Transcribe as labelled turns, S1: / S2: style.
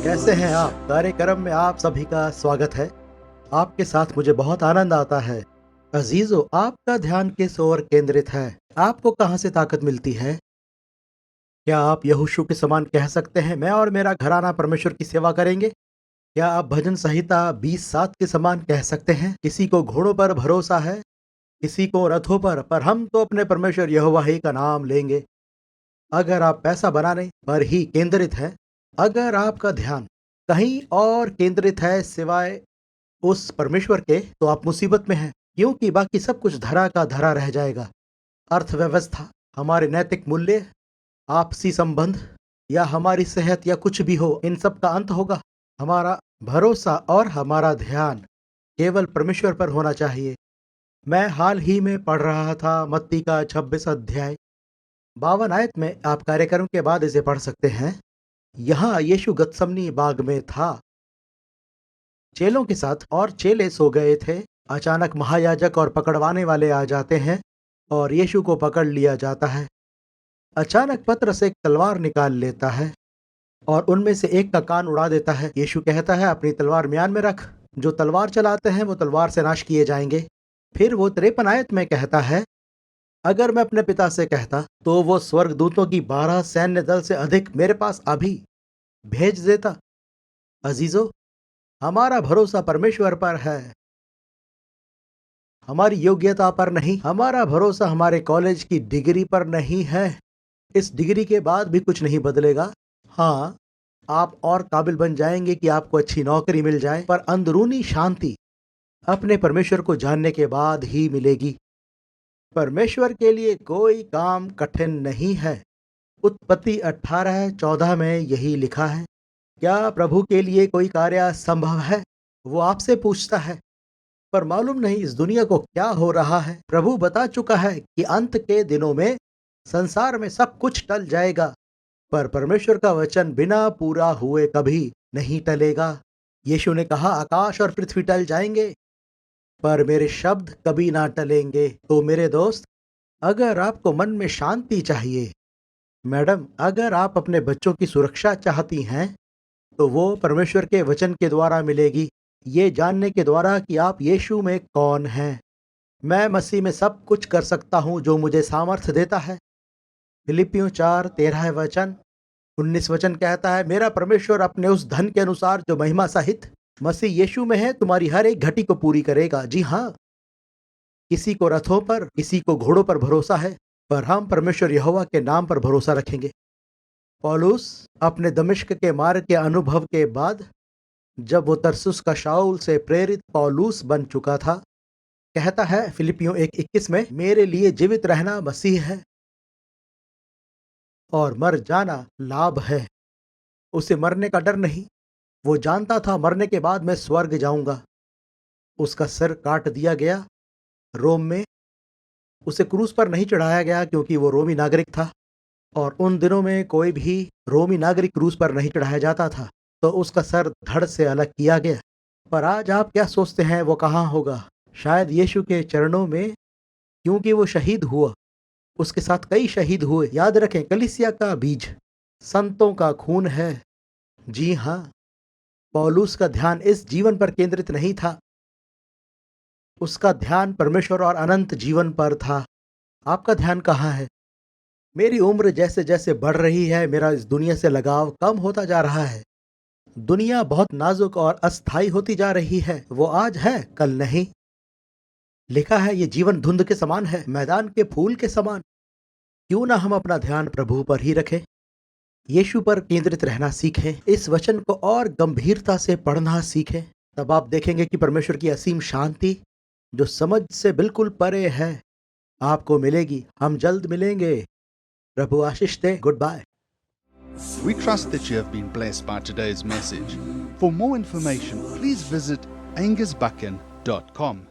S1: कैसे हैं आप? कार्यक्रम में आप सभी का स्वागत है। आपके साथ मुझे बहुत आनंद आता है। अजीजों, आपका ध्यान किस ओर केंद्रित है? आपको कहाँ से ताकत मिलती है? क्या आप यहोशू के समान कह सकते हैं, मैं और मेरा घराना परमेश्वर की सेवा करेंगे? क्या आप भजन संहिता 20:7 के समान कह सकते हैं, किसी को घोड़ों पर भरोसा है, किसी को रथों पर हम तो अपने परमेश्वर यहोवा ही का नाम लेंगे। अगर आप पैसा बनाने पर ही केंद्रित हैं, अगर आपका ध्यान कहीं और केंद्रित है सिवाय उस परमेश्वर के, तो आप मुसीबत में हैं, क्योंकि बाकी सब कुछ धरा का धरा रह जाएगा। अर्थव्यवस्था, हमारे नैतिक मूल्य, आपसी संबंध या हमारी सेहत या कुछ भी हो, इन सब का अंत होगा। हमारा भरोसा और हमारा ध्यान केवल परमेश्वर पर होना चाहिए। मैं हाल ही में पढ़ रहा था मत्ती का 26 अध्याय 52 आयत में। आप कार्यक्रम के बाद इसे पढ़ सकते हैं। यहाँ यीशु गतसमनी बाग में था चेलों के साथ, और चेले सो गए थे। अचानक महायाजक और पकड़वाने वाले आ जाते हैं और यीशु को पकड़ लिया जाता है। अचानक पतरस एक तलवार निकाल लेता है और उनमें से एक का कान उड़ा देता है। यीशु कहता है, अपनी तलवार म्यान में रख। जो तलवार चलाते हैं वो तलवार से नाश किए जाएंगे। फिर वो 53 आयत में कहता है, अगर मैं अपने पिता से कहता तो वो स्वर्गदूतों की 12 सैन्य दल से अधिक मेरे पास अभी भेज देता। अजीजों, हमारा भरोसा परमेश्वर पर है, हमारी योग्यता पर नहीं। हमारा भरोसा हमारे कॉलेज की डिग्री पर नहीं है। इस डिग्री के बाद भी कुछ नहीं बदलेगा। हाँ, आप और काबिल बन जाएंगे कि आपको अच्छी नौकरी मिल जाए, पर अंदरूनी शांति अपने परमेश्वर को जानने के बाद ही मिलेगी। परमेश्वर के लिए कोई काम कठिन नहीं है। उत्पत्ति 18:14 में यही लिखा है। क्या प्रभु के लिए कोई कार्य संभव है? वो आपसे पूछता है। पर मालूम नहीं इस दुनिया को क्या हो रहा है। प्रभु बता चुका है कि अंत के दिनों में संसार में सब कुछ टल जाएगा, पर परमेश्वर का वचन बिना पूरा हुए कभी नहीं टलेगा। यीशु ने कहा, आकाश और पृथ्वी टल जाएंगे, पर मेरे शब्द कभी ना टलेंगे। तो मेरे दोस्त, अगर आपको मन में शांति चाहिए, मैडम, अगर आप अपने बच्चों की सुरक्षा चाहती हैं, तो वो परमेश्वर के वचन के द्वारा मिलेगी। ये जानने के द्वारा कि आप यीशु में कौन हैं। मैं मसीह में सब कुछ कर सकता हूँ जो मुझे सामर्थ्य देता है। फिलिपियों 4:13 वचन 19 वचन कहता है, मेरा परमेश्वर अपने उस धन के अनुसार जो महिमा सहित मसीह यीशु में है तुम्हारी हर एक घटी को पूरी करेगा। जी हाँ, किसी को रथों पर, किसी को घोड़ों पर भरोसा है, पर हम परमेश्वर यहोवा के नाम पर भरोसा रखेंगे। पौलुस अपने दमिश्क के मार्ग के अनुभव के बाद, जब वो तरसुस का शाऊल से प्रेरित पौलुस बन चुका था, कहता है फिलिपियों 1:21 में, मेरे लिए जीवित रहना मसीह है और मर जाना लाभ है। उसे मरने का डर नहीं। वो जानता था मरने के बाद मैं स्वर्ग जाऊंगा। उसका सिर काट दिया गया रोम में। उसे क्रूस पर नहीं चढ़ाया गया क्योंकि वो रोमी नागरिक था, और उन दिनों में कोई भी रोमी नागरिक क्रूस पर नहीं चढ़ाया जाता था, तो उसका सर धड़ से अलग किया गया। पर आज आप क्या सोचते हैं वो कहाँ होगा? शायद यीशु के चरणों में, क्योंकि वो शहीद हुआ। उसके साथ कई शहीद हुए। याद रखें, कलीसिया का बीज संतों का खून है। जी हाँ, पौलुस का ध्यान इस जीवन पर केंद्रित नहीं था। उसका ध्यान परमेश्वर और अनंत जीवन पर था। आपका ध्यान कहाँ है? मेरी उम्र जैसे जैसे बढ़ रही है, मेरा इस दुनिया से लगाव कम होता जा रहा है। दुनिया बहुत नाजुक और अस्थायी होती जा रही है। वो आज है, कल नहीं। लिखा है, ये जीवन धुंध के समान है, मैदान के फूल के समान। क्यों ना हम अपना ध्यान प्रभु पर ही रखें, यीशु पर केंद्रित रहना सीखें, इस वचन को और गंभीरता से पढ़ना सीखें। तब आप देखेंगे कि परमेश्वर की असीम शांति, जो समझ से बिल्कुल परे है, आपको मिलेगी। हम जल्द मिलेंगे। प्रभु आशीष दे। Good bye.
S2: We trust that you have been blessed by today's message. For more information, please visit angusbuchan.com.